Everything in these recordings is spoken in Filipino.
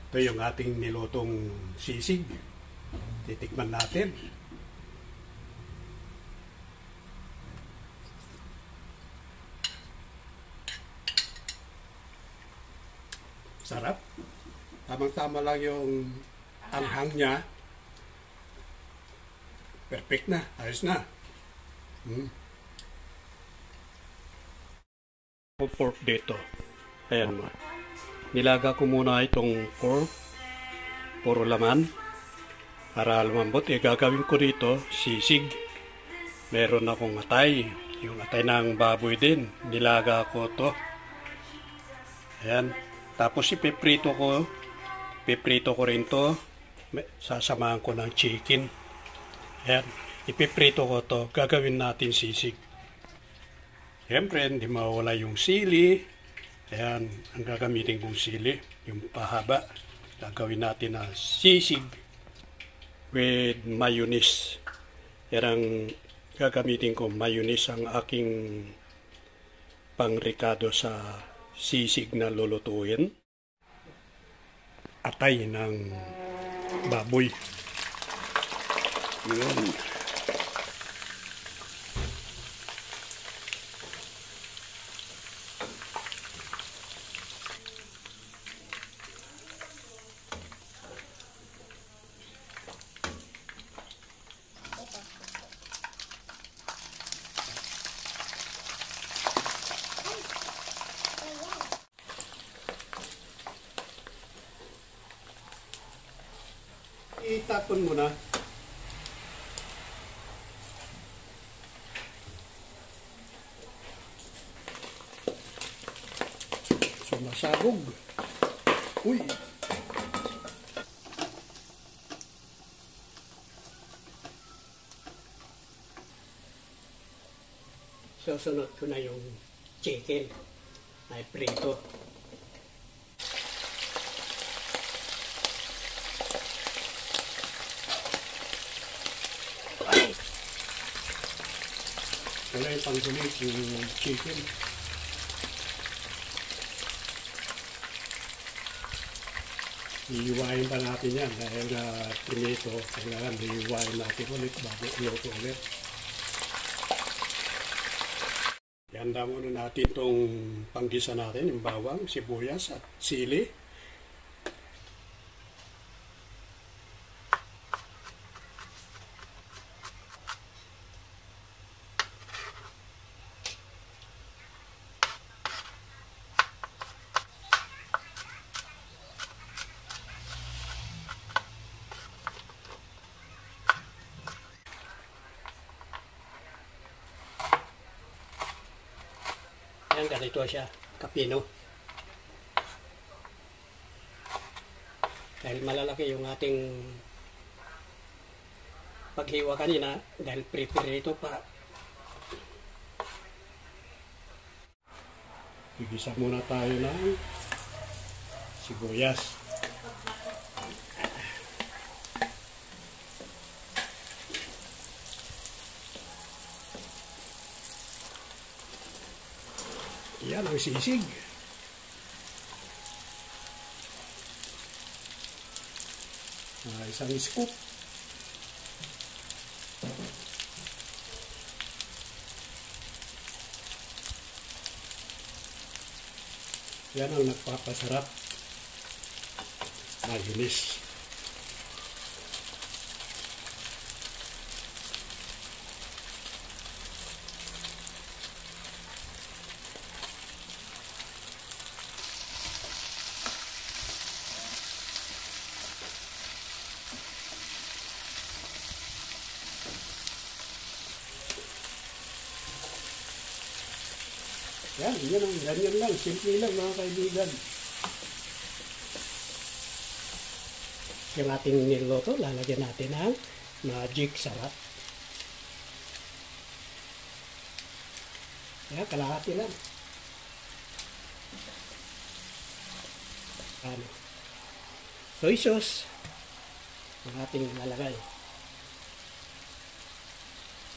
Ito yung ating nilutong sisig. Titikman natin. Sarap. Tamang-tama lang yung anghang niya. Perfect na. Ayos na. Pork dito. Ayan mo. Nilaga ko muna itong pork. Puro laman. Para lumambot. Gagawin ko dito sisig. Meron akong atay. Yung atay ng baboy din. Nilaga ko to. Ayan. Tapos ipiprito ko. Piprito ko rin to. Sasamahan ko ng chicken. Ayan. Ipiprito ko to. Gagawin natin sisig. Siyempre, hindi mawala yung sili. Ayan, ang gagamitin kong sili, yung pahaba. Gagawin natin na sisig with mayonnaise. Yan ang gagamitin ko, mayonnaise ang aking pangrikado sa sisig na lulutuin. Atay ng baboy. Yun. Itapon mo na. Sumasabog. Uy! Susunod ko na yung chicken na prito. Wala yung panggulit yung chicken. Iiwain pa natin yan dahil pinito. Kailangan iiwain natin ulit bago iluto ulit. Ihanda muna natin itong panggisa natin, yung bawang, sibuyas at sili. Ayan, ganito siya, kapino. Dahil malalaki yung ating paghiwa kanina, dahil pre-prito pa. Igisa muna tayo ng sibuyas. Yan ang sisig. Isang scoop. Yan ang nagpapasarap. Mayonnaise. Yan, ganyan lang. Simple lang mga kaibigan. Yung ating niluto, lalagyan natin ng magic sarap. Yan, kalahati lang. Ano? Soy sauce. Ang ating lalagay.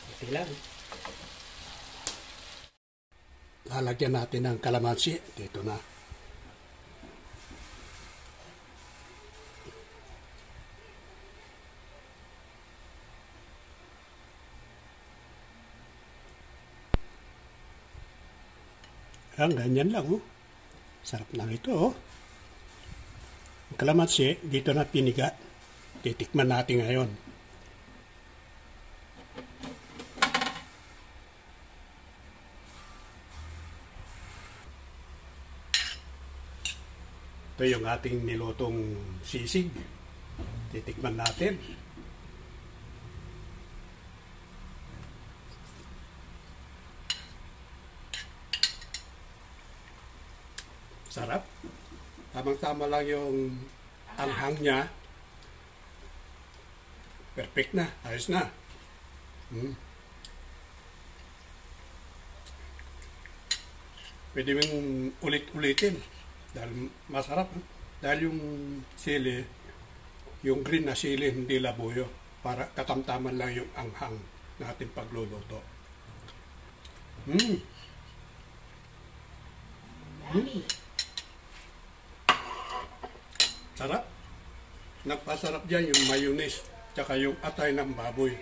Ito lang. Lalagyan natin ng kalamansi. Dito na. Ang ganyan lang, oh. Sarap na ito, oh. Ang kalamansi, dito na piniga. Titikman natin ngayon. Ito yung ating nilutong sisig. Titikman natin. Sarap. Tamang-tama lang yung anghang niya. Perfect na. Ayos na. Pwede mong ulit-ulitin. Dahil masarap. Dahil yung sili, yung green na sili, hindi labuyo. Para katamtaman lang yung anghang na ating pagluluto. Sarap. Nagpasarap dyan yung mayonnaise tsaka yung atay ng baboy.